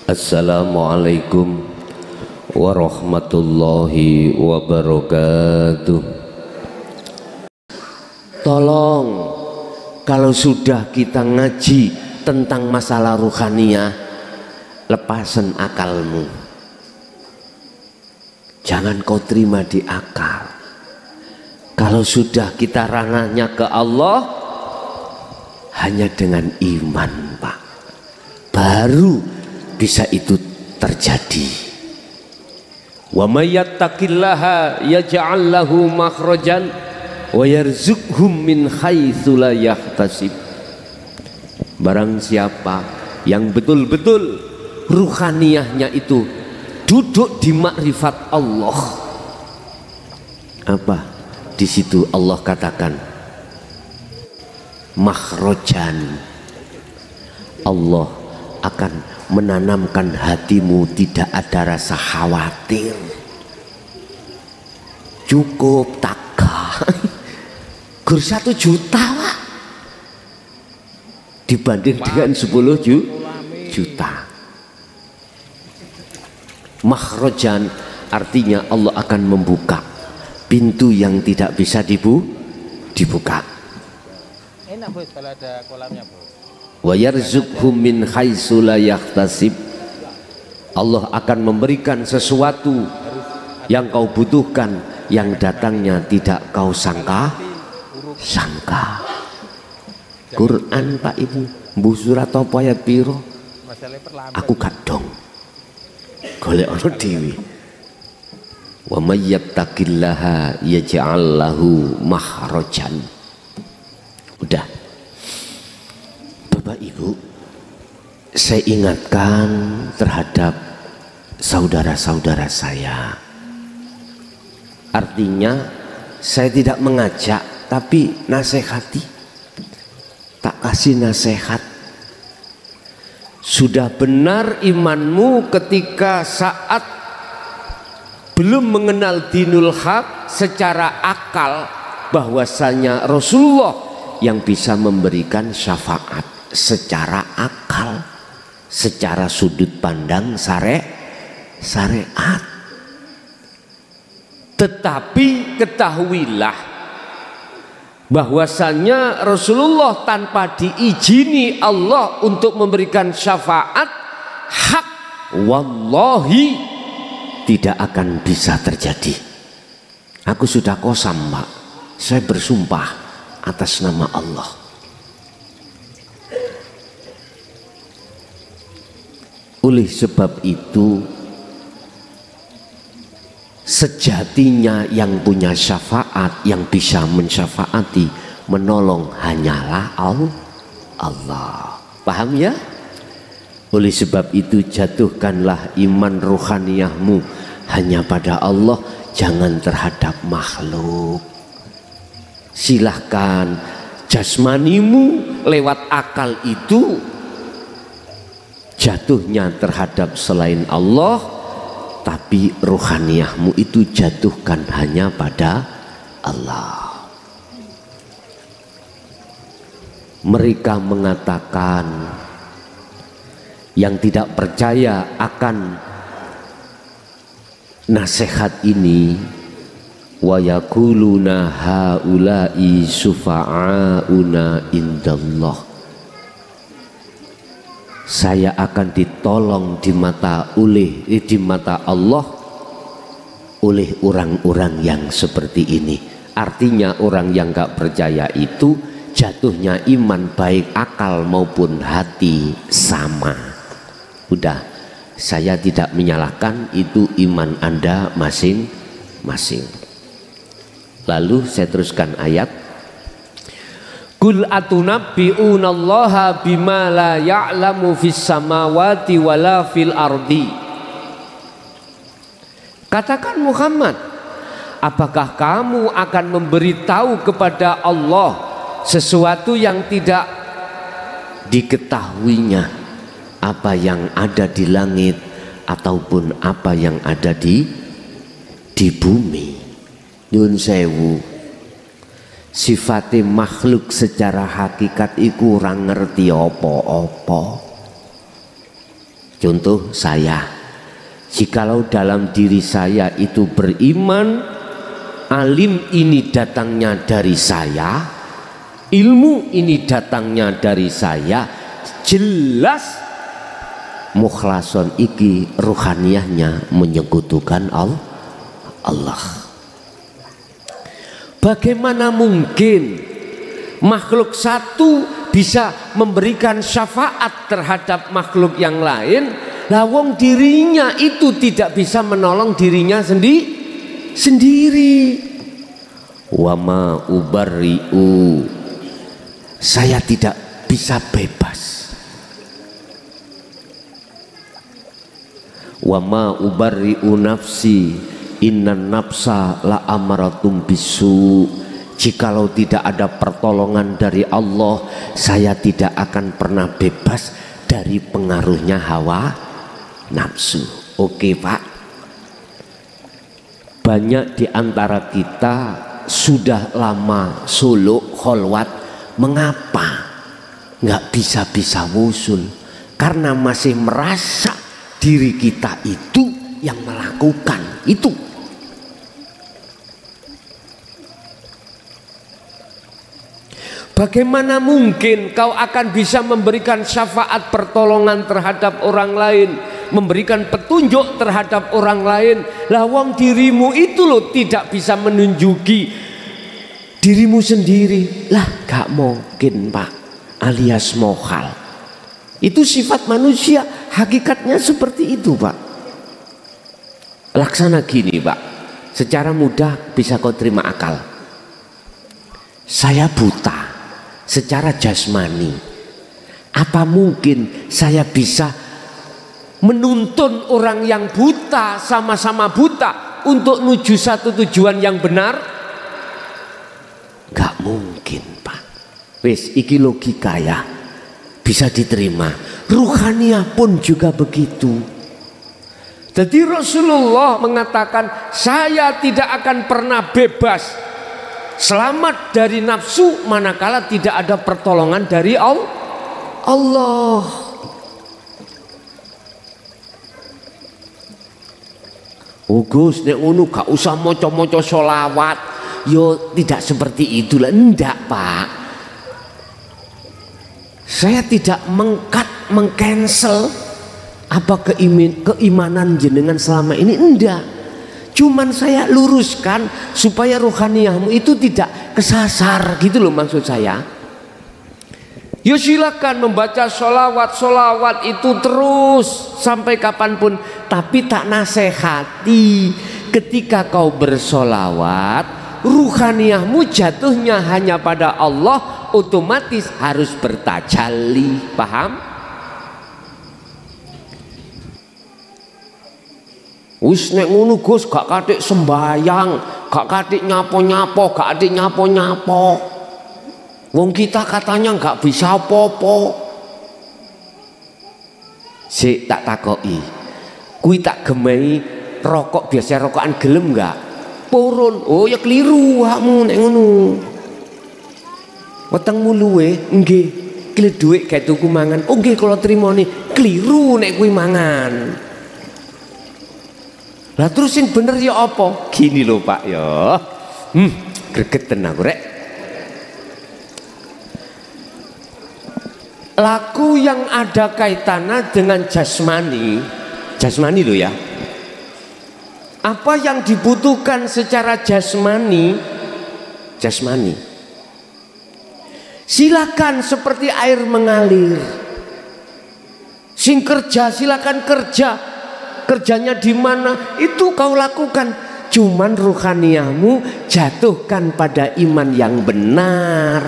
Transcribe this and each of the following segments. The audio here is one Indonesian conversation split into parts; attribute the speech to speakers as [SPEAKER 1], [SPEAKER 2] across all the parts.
[SPEAKER 1] Assalamualaikum warahmatullahi wabarakatuh. Tolong, kalau sudah kita ngaji tentang masalah ruhaniyah, lepasan akalmu. Jangan kau terima di akal. Kalau sudah kita ranahnya ke Allah, hanya dengan iman, Pak, baru bisa itu terjadi. Wa may yattaqillaha yaj'al lahu makhrajan wa yarzuqhum min haitsu la yahtasib. Barang siapa yang betul-betul ruhaniyahnya itu duduk di makrifat Allah, apa di situ Allah katakan makhrajan, Allah akan menanamkan hatimu tidak ada rasa khawatir. Cukup taka gur 1 juta, Pak, dibanding dengan 10 juta. Makhrajan artinya Allah akan membuka pintu yang tidak bisa dibuka.
[SPEAKER 2] Enak Bos kalau ada kolamnya, Bos.
[SPEAKER 1] Wa yarzuqhum min haitsu la yahtasib. Allah akan memberikan sesuatu yang kau butuhkan, yang datangnya tidak kau sangka. Quran, Pak Ibu, mbuh surat apa ayat piro? Aku kadong golek ana dhewe. Wa may yattaqillaha yaj'al lahu makhrajan. Udah. Bapak Ibu, saya ingatkan terhadap saudara-saudara saya. Artinya saya tidak mengajak, tapi nasihati. Tak kasih nasihat. Sudah benar imanmu ketika saat belum mengenal dinul haq secara akal, bahwasanya Rasulullah yang bisa memberikan syafaat secara akal, secara sudut pandang syariat. Tetapi ketahuilah bahwasanya Rasulullah tanpa diizini Allah untuk memberikan syafaat hak, wallahi tidak akan bisa terjadi. Aku sudah qasam, Pak, saya bersumpah atas nama Allah. Oleh sebab itu, sejatinya yang punya syafaat, yang bisa mensyafaati, menolong hanyalah Allah. Paham ya? Oleh sebab itu, jatuhkanlah iman ruhaniyahmu hanya pada Allah, jangan terhadap makhluk. Silahkan jasmanimu lewat akal itu jatuhnya terhadap selain Allah, tapi ruhaniyahmu itu jatuhkan hanya pada Allah. Mereka mengatakan, yang tidak percaya akan nasihat ini, wa yaquluna haula'i syufa'auna indallah, saya akan ditolong di mata Allah oleh orang-orang yang seperti ini. Artinya orang yang gak percaya itu jatuhnya iman baik akal maupun hati sama. Udah, saya tidak menyalahkan, itu iman Anda masing-masing. Lalu saya teruskan ayat. Qul atunabbi'unallaha bima la ya'lamu fis samawati wala fil ardi. Katakan Muhammad, apakah kamu akan memberitahu kepada Allah sesuatu yang tidak diketahuinya, apa yang ada di langit ataupun apa yang ada di bumi? Nyun sewu, sifatnya makhluk secara hakikat iku ora ngerti apa-apa. Contoh saya, jikalau dalam diri saya itu beriman, alim ini datangnya dari saya, ilmu ini datangnya dari saya, jelas mukhlason iki ruhaniyahnya menyekutukan Allah. Bagaimana mungkin makhluk satu bisa memberikan syafaat terhadap makhluk yang lain, lawang dirinya itu tidak bisa menolong dirinya sendiri. Wa ma ubarri'u, saya tidak bisa bebas. Wa ma ubarri'u nafsi, innan nafsa la amaratum bisu. Jikalau tidak ada pertolongan dari Allah, saya tidak akan pernah bebas dari pengaruhnya hawa nafsu. Oke Pak, banyak di antara kita sudah lama suluk kholwat. Mengapa nggak bisa wusul? Karena masih merasa diri kita itu yang melakukan itu. Bagaimana mungkin kau akan bisa memberikan syafaat pertolongan terhadap orang lain, memberikan petunjuk terhadap orang lain, lawang dirimu itu loh tidak bisa menunjuki dirimu sendiri. Lah gak mungkin Pak, alias mohal. Itu sifat manusia, hakikatnya seperti itu Pak. Laksana gini Pak, secara mudah bisa kau terima akal. Saya buta secara jasmani, apa mungkin saya bisa menuntun orang yang buta sama-sama buta untuk menuju satu tujuan yang benar? Gak mungkin Pak. Wis iki logika ya, bisa diterima. Ruhaniyah pun juga begitu. Jadi Rasulullah mengatakan, saya tidak akan pernah bebas, selamat dari nafsu manakala tidak ada pertolongan dari Allah. Oh Gus, nek ngono gak usah maca-maca sholawat. Yo tidak seperti itulah, enggak Pak. Saya tidak mengcancel apa keimanan jenengan selama ini, enggak. Cuman saya luruskan supaya rohaniyahmu itu tidak kesasar gitu loh maksud saya. Ya silakan membaca solawat itu terus sampai kapanpun, tapi tak nasehati ketika kau bersolawat ruhaniyahmu jatuhnya hanya pada Allah, otomatis harus bertajalli, paham? Wis nek ngono Gus gak katik sembayang, gak katik nyapo-nyapo, gak katik nyapo-nyapo. Wong kita katanya gak bisa apa-apa. Sik tak takoki. Kuwi tak gemei rokok biasa rokokan gelem gak? Purun. Oh ya keliru awakmu nek ngono. Wetengmu luwe nggih. Kile dhuwit gawe tuku mangan. Oh nggih kula trimoni. Keliru nek kuwi mangan. Lah terus sing bener ya apa? Gini lho Pak ya. Gregeten aku rek. Laku yang ada kaitannya dengan jasmani lho ya. Apa yang dibutuhkan secara jasmani? Silakan seperti air mengalir. Sing kerja silakan kerja. Kerjanya di mana itu kau lakukan, cuman ruhaniyahmu jatuhkan pada iman yang benar.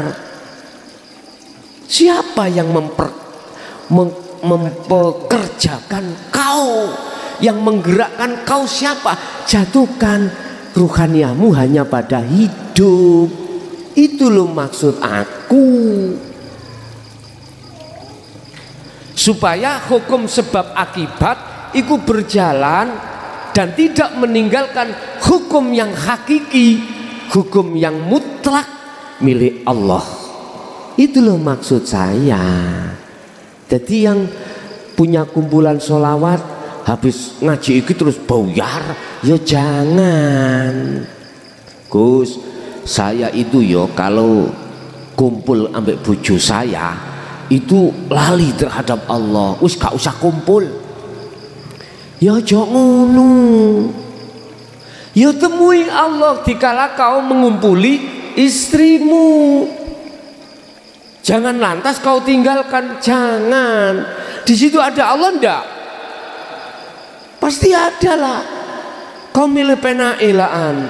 [SPEAKER 1] Siapa yang mempekerjakan kau, yang menggerakkan kau siapa? Jatuhkan ruhaniyahmu hanya pada hidup. Itu loh maksud aku, supaya hukum sebab akibat itu berjalan dan tidak meninggalkan hukum yang hakiki, hukum yang mutlak milik Allah. Itu loh maksud saya. Jadi yang punya kumpulan sholawat, habis ngaji iki terus boyar, ya jangan. Gus, saya itu yo kalau kumpul ambek bojo saya itu lali terhadap Allah, wis gak usah kumpul. Ya aja ngono. Ya temui Allah dikala kau mengumpuli istrimu. Jangan lantas kau tinggalkan, jangan. Di situ ada Allah ndak? Pasti ada lah. Kau milih penailaan.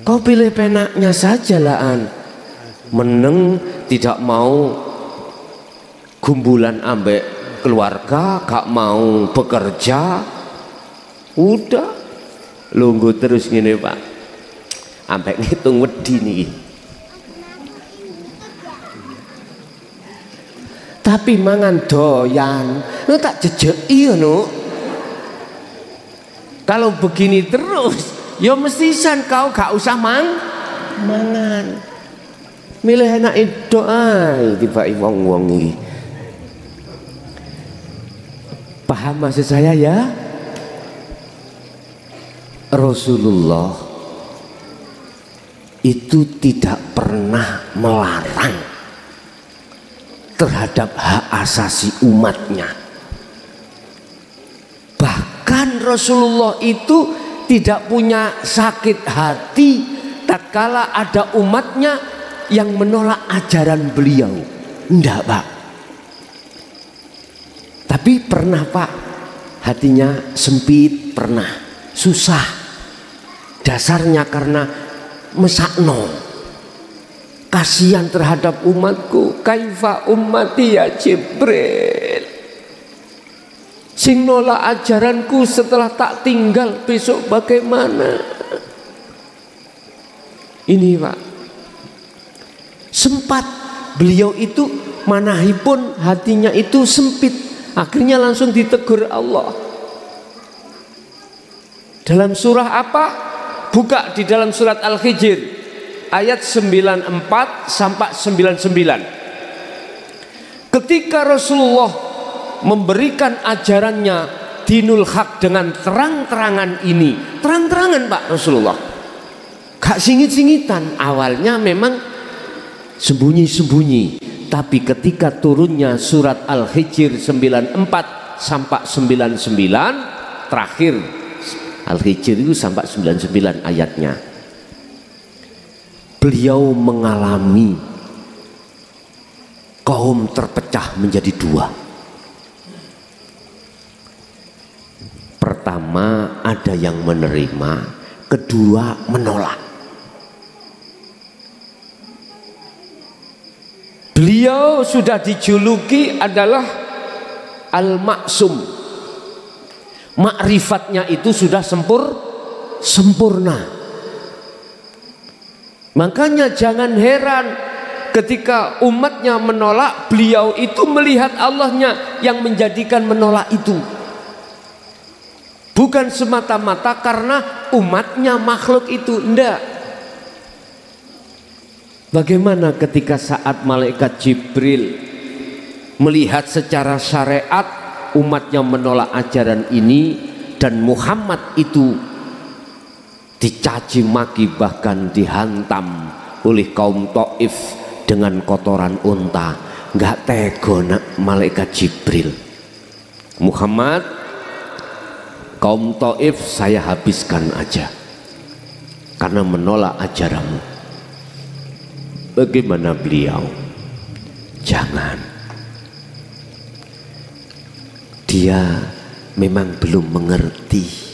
[SPEAKER 1] Kau pilih penaknya saja laan. Meneng tidak mau gumbulan ambek keluarga, gak mau bekerja. Udah lungguh terus gini Pak. Ambek ngitung wedi nih. Tapi mangan doyan, lu tak jejeki ngono. Kalau begini terus, ya mestisan kau gak usah mangan. Milih enak itu ay tiba wong-wong iki. Paham maksud saya ya? Rasulullah itu tidak pernah melarang terhadap hak asasi umatnya. Bahkan Rasulullah itu tidak punya sakit hati tatkala ada umatnya yang menolak ajaran beliau. Enggak Pak. Tapi pernah Pak, hatinya sempit, pernah susah. Dasarnya karena mesakno. Kasihan terhadap umatku, kaifa ummati ya Jibril, sing nolak ajaranku setelah tak tinggal besok bagaimana? Ini Pak, sempat beliau itu manahipun hatinya itu sempit, akhirnya langsung ditegur Allah. Dalam surah apa? Buka di dalam surat Al-Hijr ayat 94 sampai 99. Ketika Rasulullah memberikan ajarannya dinul haq dengan terang-terangan ini, terang-terangan Pak Rasulullah, gak singit-singitan. Awalnya memang sembunyi-sembunyi, tapi ketika turunnya surat Al-Hijr 94 sampai 99, terakhir Al-Hijr itu sampai 99 ayatnya, beliau mengalami kaum terpecah menjadi dua. Pertama ada yang menerima, kedua menolak. Beliau sudah dijuluki adalah Al-Maksum. Makrifatnya itu sudah sempurna. Makanya jangan heran ketika umatnya menolak, beliau itu melihat Allahnya yang menjadikan menolak itu. Bukan semata-mata karena umatnya makhluk itu, enggak. Bagaimana ketika saat malaikat Jibril melihat secara syariat umatnya menolak ajaran ini dan Muhammad itu dicaci maki bahkan dihantam oleh kaum Taif dengan kotoran unta, nggak tega malaikat Jibril. Muhammad, kaum Taif saya habiskan aja karena menolak ajaranmu. Bagaimana beliau? Jangan. Dia memang belum mengerti.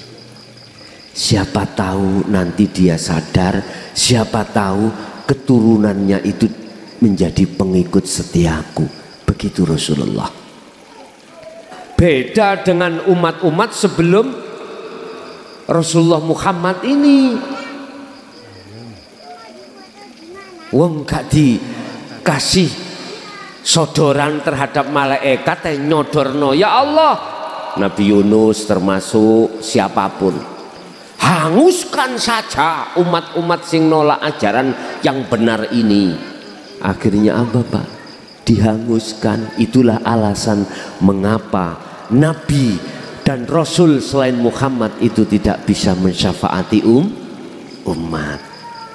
[SPEAKER 1] Siapa tahu nanti dia sadar, siapa tahu keturunannya itu menjadi pengikut setiaku. Begitu Rasulullah. Beda dengan umat-umat sebelum Rasulullah Muhammad ini. Wong gak dikasih sodoran terhadap malaikat yang nyodorno. Ya Allah, Nabi Yunus termasuk siapapun, hanguskan saja umat-umat sing nolak ajaran yang benar ini. Akhirnya apa Pak? dihanguskan. Itulah alasan mengapa Nabi dan Rasul selain Muhammad itu tidak bisa mensyafaati umat.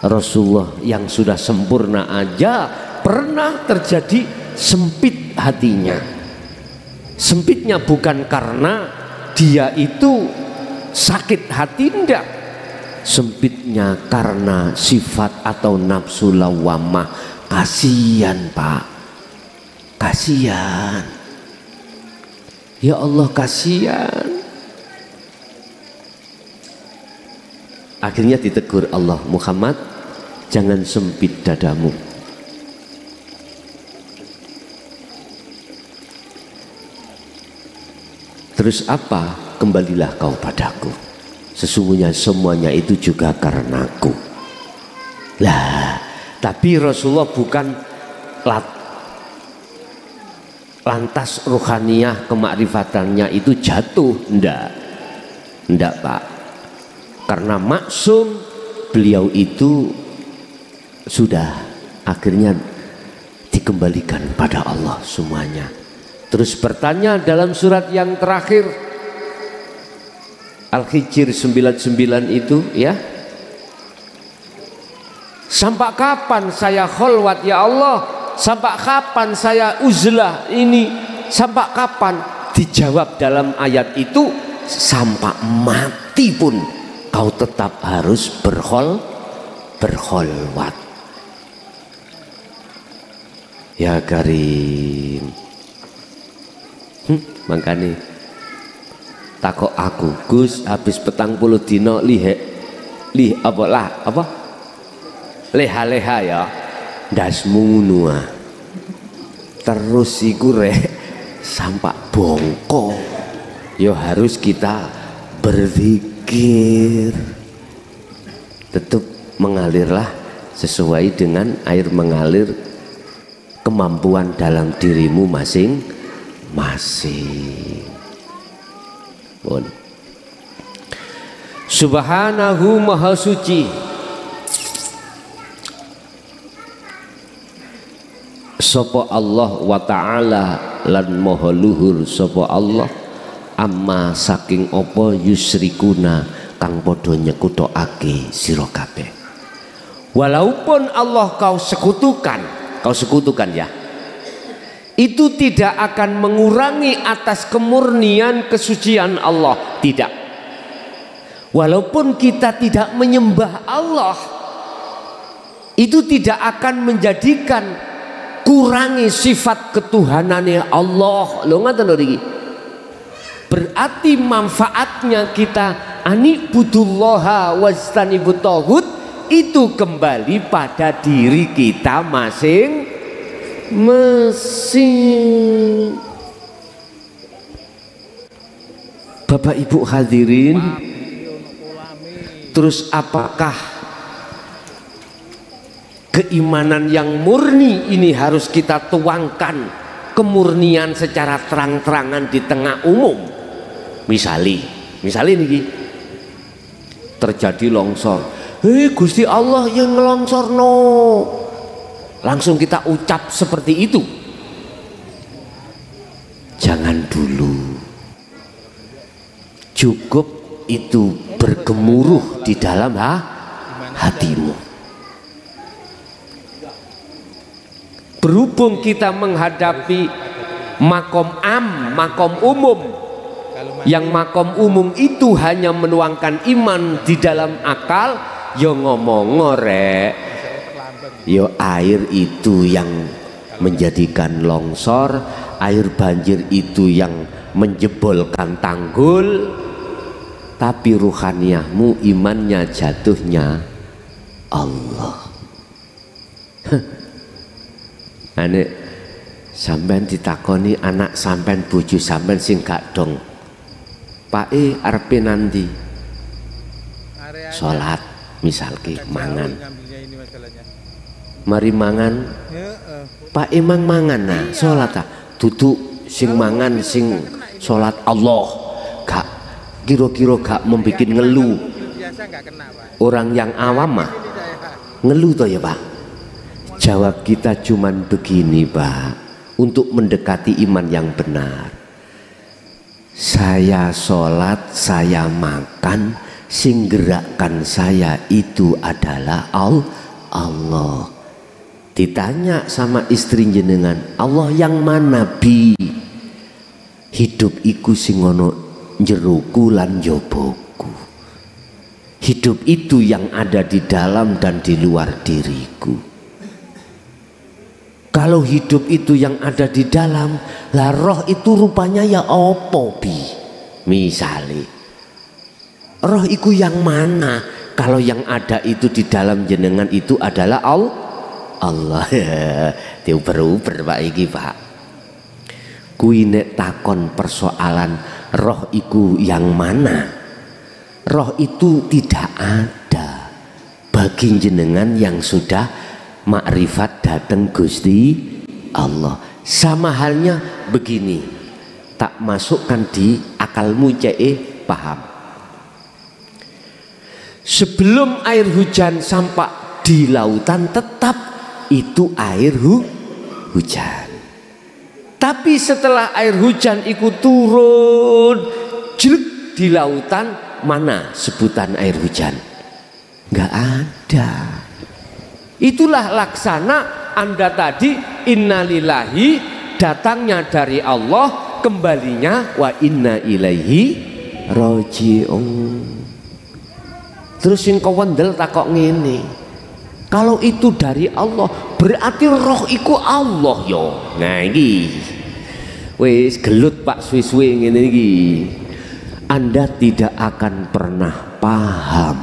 [SPEAKER 1] Rasulullah yang sudah sempurna aja pernah terjadi sempit hatinya. Sempitnya bukan karena dia itu sakit hati, enggak. Sempitnya karena sifat atau nafsu lawamah. Kasihan Pak, kasihan. Ya Allah, kasihan. Akhirnya ditegur Allah, Muhammad, jangan sempit dadamu. Terus apa? Kembalilah kau padaku. Sesungguhnya semuanya itu juga karenaku. Lah, tapi Rasulullah bukan lantas ruhaniyah kemakrifatannya itu jatuh. Enggak Pak. Karena maksum, beliau itu sudah akhirnya dikembalikan pada Allah semuanya. Terus bertanya dalam surat yang terakhir Al-Hijr 99 itu, ya, sampai kapan saya kholwat ya Allah, sampai kapan saya uzlah ini, sampai kapan? Dijawab dalam ayat itu, sampai mati pun kau tetap harus berkholwat. Ya Karim. Makanya takok aku, Gus, habis 40 dino leha-leha ya ndasmu ngono. Terus iku rek sampai bongko ya harus kita berzikir. Tetap mengalirlah sesuai dengan air mengalir kemampuan dalam dirimu masing-masing. Subhanahu maha suci, sapa Allah wa ta'ala lan maha luhur sapa Allah, amma saking apa yusrikuna kang padha nyekutokake sira kabeh. Walaupun Allah kau sekutukan ya, itu tidak akan mengurangi atas kemurnian kesucian Allah, tidak. Walaupun kita tidak menyembah Allah, itu tidak akan menjadikan kurangi sifat ketuhanannya Allah. Lho ngoten lho iki. Berarti manfaatnya kita anibudullaha wajtanibut taghut itu kembali pada diri kita masing-masing. Bapak Ibu hadirin, terus apakah keimanan yang murni ini harus kita tuangkan kemurnian secara terang-terangan di tengah umum? Misalnya niki terjadi longsor, Gusti Allah yang ngelongsor no, langsung kita ucap seperti itu? Jangan dulu, cukup itu bergemuruh di dalam hatimu. Berhubung kita menghadapi makom umum, yang makom umum itu hanya menuangkan iman di dalam akal, yo ngomong ngorek, yo air itu yang menjadikan longsor, air banjir itu yang menjebolkan tanggul, tapi ruhaniyahmu, imannya jatuhnya Allah. Ane sampean ditakoni anak sampean bojo sampean sing gak dong, Pak arepe nanti salat misalki mangan, mari mangan Pak emang mangan nah salat duduk sing mangan sing salat Allah, gak kira-kira gak membuat ngeluh. Orang yang awam mah ngeluh toh ya Pak. Jawab kita cuman begini Pak, untuk mendekati iman yang benar. Saya sholat, saya makan, sing gerakkan saya itu adalah Allah. Ditanya sama istri jenengan, Allah yang mana bi? Hidup iku sing ono jeruku lan joboku. Hidup itu yang ada di dalam dan di luar diriku. Kalau hidup itu yang ada di dalam, lah roh itu rupanya ya opo bi? Misale roh iku yang mana? Kalau yang ada itu di dalam jenengan itu adalah Allah. Diuber-uber Pak iki Pak. Kuwi nek takon persoalan roh iku yang mana? Roh itu tidak ada bagi jenengan yang sudah makrifat datang Gusti Allah. Sama halnya begini, tak masukkan di akalmu paham. Sebelum air hujan sampai di lautan tetap itu air hujan. Tapi setelah air hujan ikut turun jelek di lautan, mana sebutan air hujan? Nggak ada. Itulah laksana Anda tadi, innalillahi, datangnya dari Allah, kembalinya wa inna ilaihi raji'un. Terus yang kawendel takok ngene, kalau itu dari Allah berarti roh iku Allah yo. Nah iki wis gelut Pak suwe-suwe ngene iki. Anda tidak akan pernah paham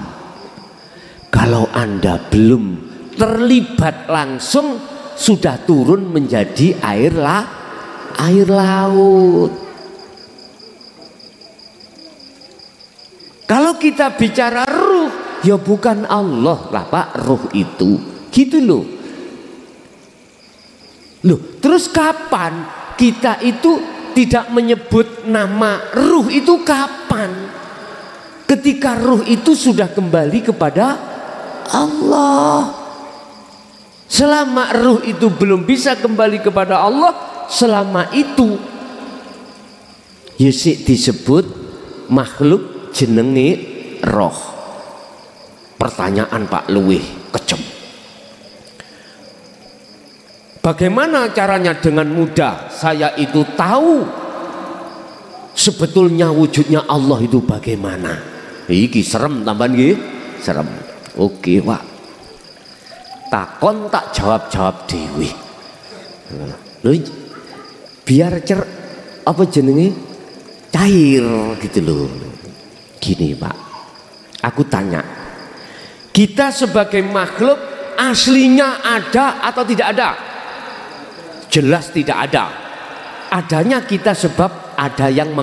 [SPEAKER 1] kalau Anda belum terlibat langsung sudah turun menjadi air laut. Kalau kita bicara ruh, ya bukan Allah lah Pak, ruh itu gitu loh. Terus kapan kita itu tidak menyebut nama ruh itu kapan? Ketika ruh itu sudah kembali kepada Allah. Selama ruh itu belum bisa kembali kepada Allah, selama itu yusik disebut makhluk jenenge roh. Pertanyaan Pak luwih kejem. Bagaimana caranya dengan mudah saya itu tahu sebetulnya wujudnya Allah itu bagaimana? Iki serem tambahan nggih, serem. Oke, Pak. Takon tak jawab dewi. Biar apa jenenge cair gitu loh. Gini Pak, aku tanya, kita sebagai makhluk aslinya ada atau tidak ada? Jelas tidak ada. Adanya kita sebab ada yang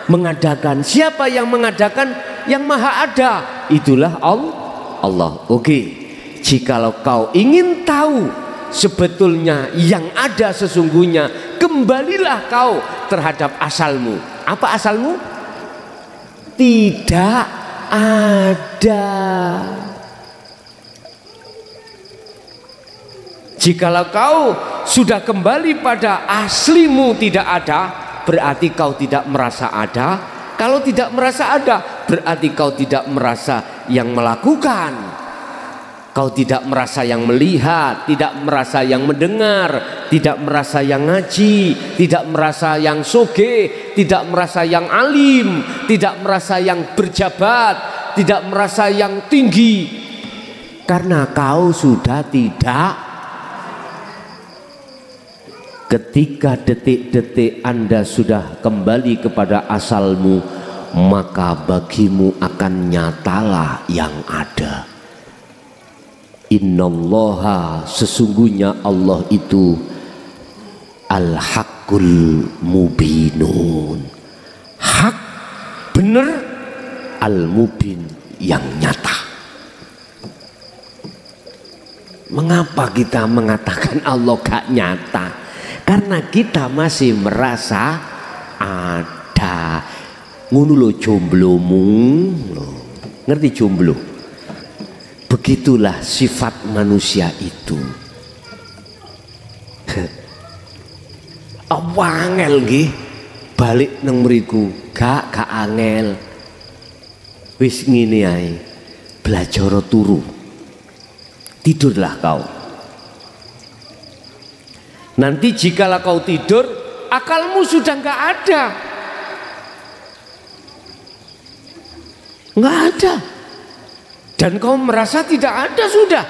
[SPEAKER 1] mengadakan. Siapa yang mengadakan? Yang maha ada. Itulah Allah. Oke. Jikalau kau ingin tahu sebetulnya yang ada sesungguhnya, kembalilah kau terhadap asalmu. Apa asalmu? Tidak ada. Jikalau kau sudah kembali pada aslimu tidak ada, berarti kau tidak merasa ada. Kalau tidak merasa ada, berarti kau tidak merasa yang melakukan. Kau tidak merasa yang melihat, tidak merasa yang mendengar, tidak merasa yang ngaji, tidak merasa yang soge, tidak merasa yang alim, tidak merasa yang berjabat, tidak merasa yang tinggi. Karena kau sudah tidak. Ketika detik-detik Anda sudah kembali kepada asalmu, maka bagimu akan nyatalah yang ada. Innallaha, sesungguhnya Allah itu al-haqqul mubinun, hak benar, al-mubin yang nyata. Mengapa kita mengatakan Allah gak nyata? Karena kita masih merasa ada. Ngono lho jomblomu lho. Ngerti jomblo? Begitulah sifat manusia itu. Angel nggih. Balik nang mriku, gak angel. Wis ngene ae. Belajar turu. Tidurlah kau. Nanti jikalau kau tidur, akalmu sudah nggak ada. Nggak ada. Dan kau merasa tidak ada sudah.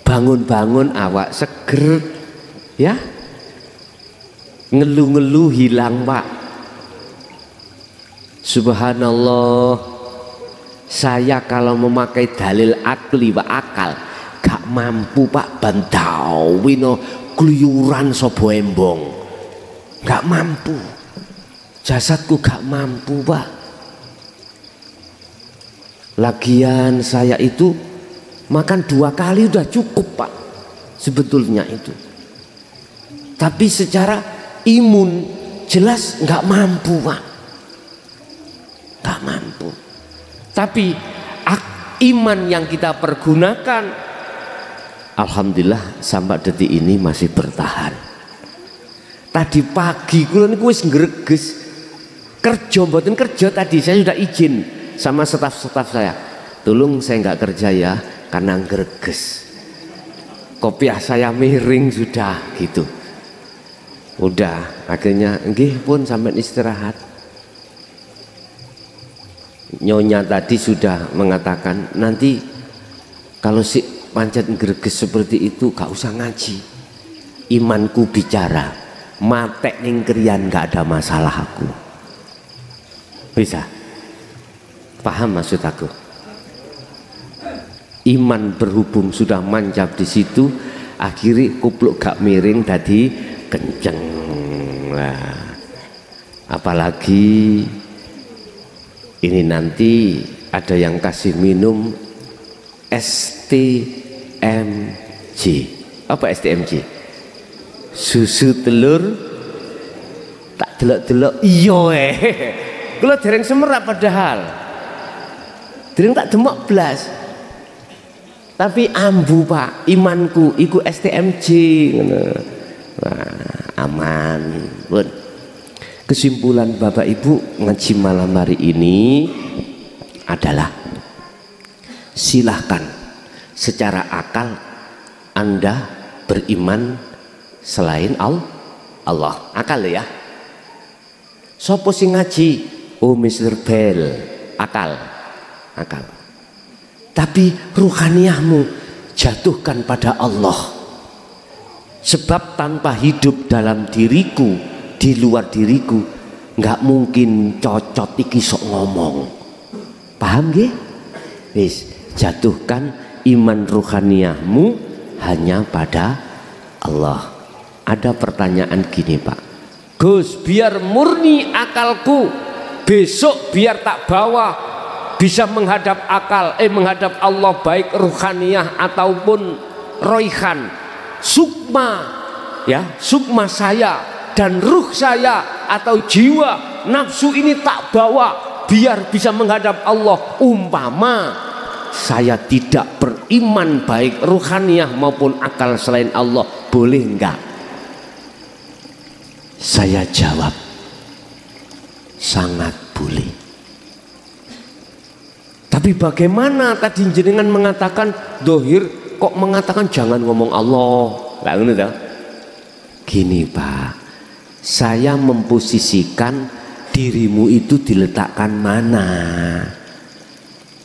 [SPEAKER 1] Bangun-bangun awak seger, ya. Ngeluh-ngeluh hilang, Pak. Subhanallah. Saya kalau memakai dalil akli, Pak, akal, gak mampu, Pak, bandawino kluyuran sobo embong. Gak mampu. Jasadku gak mampu, Pak. Lagian saya itu makan 2 kali udah cukup, Pak. Sebetulnya itu. Tapi secara imun jelas nggak mampu, Pak. Nggak mampu. Tapi iman yang kita pergunakan, alhamdulillah sampai detik ini masih bertahan. Tadi pagi kula niku wis ngreges kerja, mboten kerja tadi saya sudah izin sama staf-staf saya. Tolong saya nggak kerja ya karena ngreges. Kopiah saya miring sudah gitu. Udah, akhirnya nggih pun sampai istirahat. Nyonya tadi sudah mengatakan nanti kalau si pancet greges seperti itu gak usah ngaji. Imanku bicara, matek ning kriyan gak ada masalah aku. Bisa? Paham maksud aku? Iman berhubung sudah mancap di situ, akhirnya kupluk gak miring tadi kenceng lah. Apalagi ini nanti ada yang kasih minum STMJ. Apa STMJ? Susu telur tak delok-delok iya kula dereng semerap padahal dereng tak demok blas. Tapi ambu, Pak, imanku iku STMJ ngono. Nah, aman. Pun. Kesimpulan Bapak Ibu ngaji malam hari ini adalah silahkan secara akal Anda beriman selain Allah. Akal ya. Sopo sing ngaji? Oh, Mr. Bell. Akal. Tapi ruhaniyahmu jatuhkan pada Allah. Sebab tanpa hidup dalam diriku, di luar diriku, nggak mungkin cocot iki sok ngomong. Paham nggih? Wis, jatuhkan iman ruhaniyahmu hanya pada Allah. Ada pertanyaan gini, Pak. Gus, biar murni akalku, besok biar tak bawa bisa menghadap menghadap Allah, baik ruhaniyah ataupun roihan, sukma ya, sukma saya dan ruh saya atau jiwa nafsu ini tak bawa biar bisa menghadap Allah. Umpama saya tidak beriman baik ruhaniyah maupun akal selain Allah, boleh enggak? Saya jawab sangat boleh. Tapi bagaimana tadi jenengan mengatakan dohir, kok mengatakan jangan ngomong Allah? Nggak ngono toh? Gini, Pak, saya memposisikan dirimu itu diletakkan mana.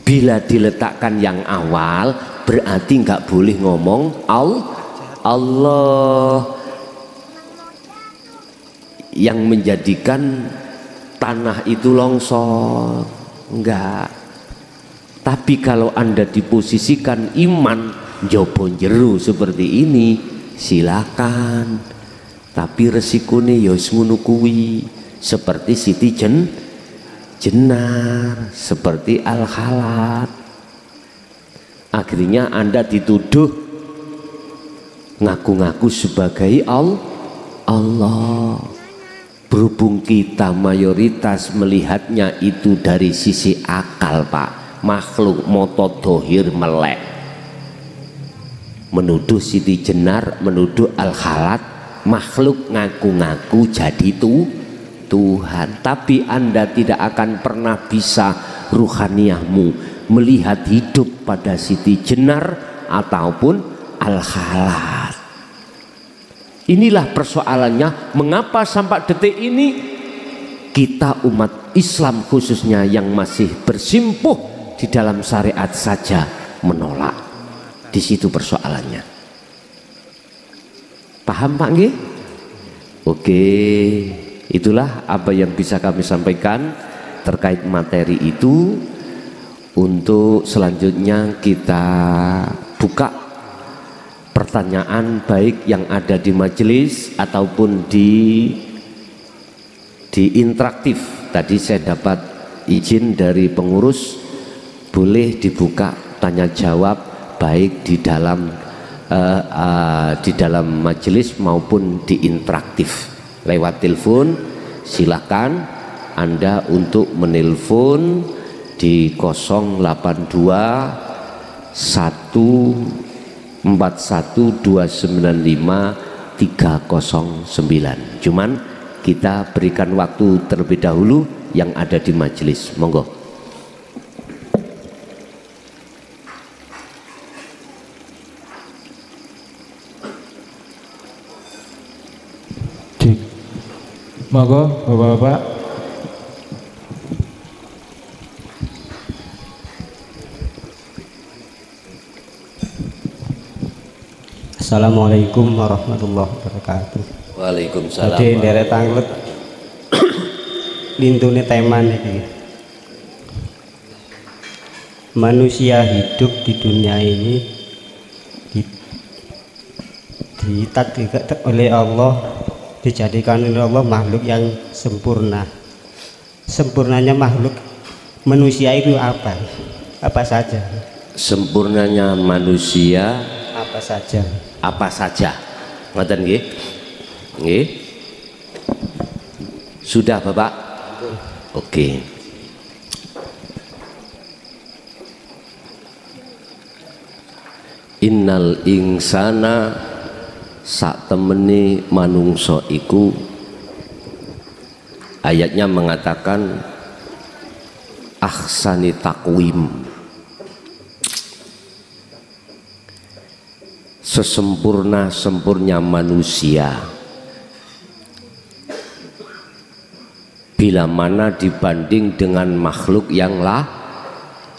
[SPEAKER 1] Bila diletakkan yang awal, berarti nggak boleh ngomong Allah. Yang menjadikan tanah itu longsor, enggak. Tapi kalau Anda diposisikan iman jopo jeru seperti ini, silakan. Tapi resikonya ya ngono kuwi, seperti Siti Jenar, seperti Al-Khalat. Akhirnya Anda dituduh ngaku-ngaku sebagai Allah. Berhubung kita mayoritas melihatnya itu dari sisi akal, Pak, makhluk moto dohir melek. menuduh Siti Jenar, menuduh Al-Khalat, makhluk ngaku-ngaku jadi Tuhan. Tapi Anda tidak akan pernah bisa ruhaniyahmu melihat hidup pada Siti Jenar ataupun Al-Khalat. Inilah persoalannya, mengapa sampai detik ini kita umat Islam khususnya yang masih bersimpuh di dalam syariat saja menolak. Di situ persoalannya. Paham Pak nggih? Oke, itulah apa yang bisa kami sampaikan terkait materi itu. Untuk selanjutnya kita buka pertanyaan baik yang ada di majelis ataupun di interaktif. Tadi saya dapat izin dari pengurus, boleh dibuka tanya jawab baik di dalam majelis maupun di interaktif lewat telepon. Silakan Anda untuk menelpon di 082 141 295 309. Cuman kita berikan waktu terlebih dahulu yang ada di majelis. Monggo.
[SPEAKER 3] Monggo Bapak-bapak.
[SPEAKER 4] Assalamualaikum warahmatullahi wabarakatuh.
[SPEAKER 1] Waalaikumsalam.
[SPEAKER 4] Tadi nderet tanglet lintune teman iki. Manusia hidup di dunia ini ditakdirkan oleh Allah, dijadikan oleh Allah makhluk yang sempurna. Sempurnanya makhluk manusia itu apa? Apa saja?
[SPEAKER 1] Sempurnanya manusia
[SPEAKER 4] Apa saja?
[SPEAKER 1] apa saja? Ngoten nggih? Nggih. Sudah Bapak? Oke. Innal insana sak temeni manungso iku, ayatnya mengatakan ahsani takwim, sesempurna-sempurna manusia bila mana dibanding dengan makhluk yang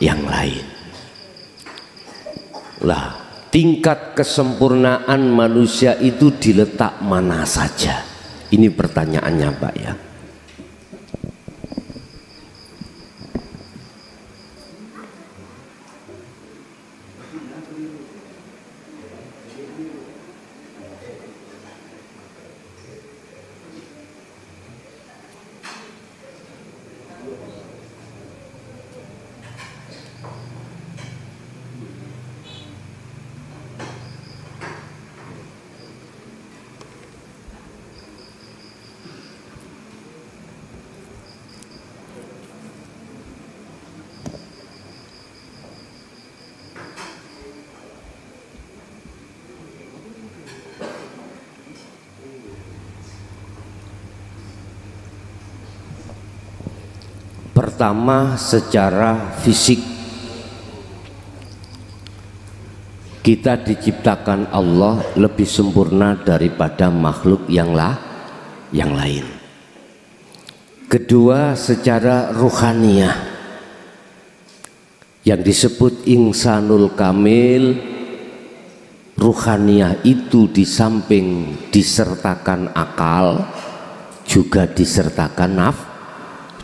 [SPEAKER 1] lain. Lah, tingkat kesempurnaan manusia itu diletak mana saja? Ini pertanyaannya Pak ya. Pertama, secara fisik kita diciptakan Allah lebih sempurna daripada makhluk yang lain. Kedua, secara ruhaniyah yang disebut insanul kamil, ruhaniyah itu di samping disertakan akal juga disertakan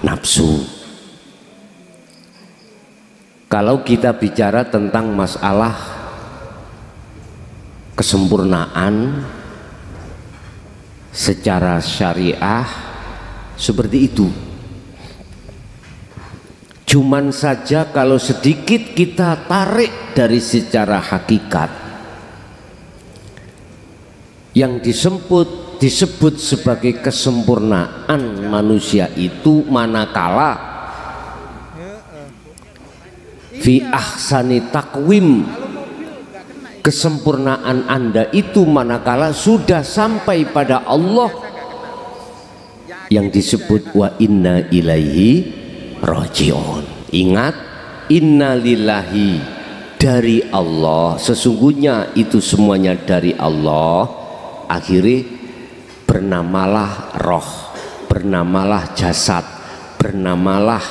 [SPEAKER 1] nafsu. Kalau kita bicara tentang masalah kesempurnaan secara syariah seperti itu. Cuman saja kalau sedikit kita tarik dari secara hakikat, yang disebut sebagai kesempurnaan manusia itu manakala fi ahsani takwim, kesempurnaan Anda itu manakala sudah sampai pada Allah yang disebut wa inna ilaihi raji'un. Ingat, inna lillahi, dari Allah, sesungguhnya itu semuanya dari Allah. Akhirnya bernamalah roh, bernamalah jasad, bernamalah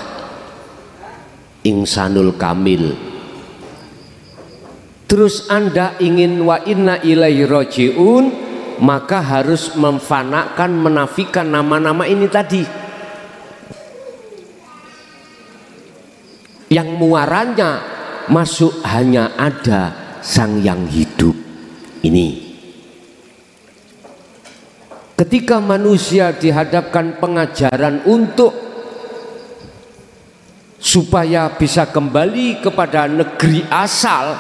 [SPEAKER 1] insanul kamil. Terus Anda ingin wa inna ilaihi raji'un, maka harus memfanakan, menafikan nama-nama ini tadi yang muaranya masuk hanya ada Sang Yang hidup ini. Ketika manusia dihadapkan pengajaran untuk supaya bisa kembali kepada negeri asal,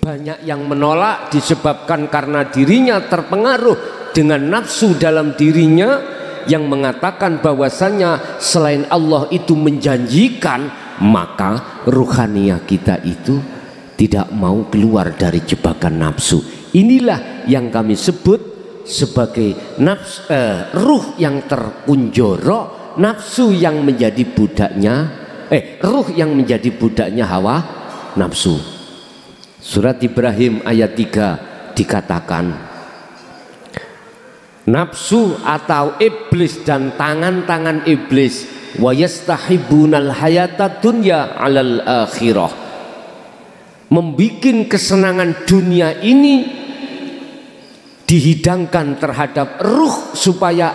[SPEAKER 1] banyak yang menolak disebabkan karena dirinya terpengaruh dengan nafsu dalam dirinya yang mengatakan bahwasannya selain Allah itu menjanjikan, maka ruhaniyah kita itu tidak mau keluar dari jebakan nafsu. Inilah yang kami sebut sebagai ruh yang terkunjoro, nafsu yang menjadi budaknya, ruh yang menjadi budaknya hawa nafsu. Surat Ibrahim ayat 3 dikatakan, nafsu atau iblis dan tangan-tangan iblis wa yastahibunal hayata dunya alal akhirah, membikin kesenangan dunia ini dihidangkan terhadap ruh supaya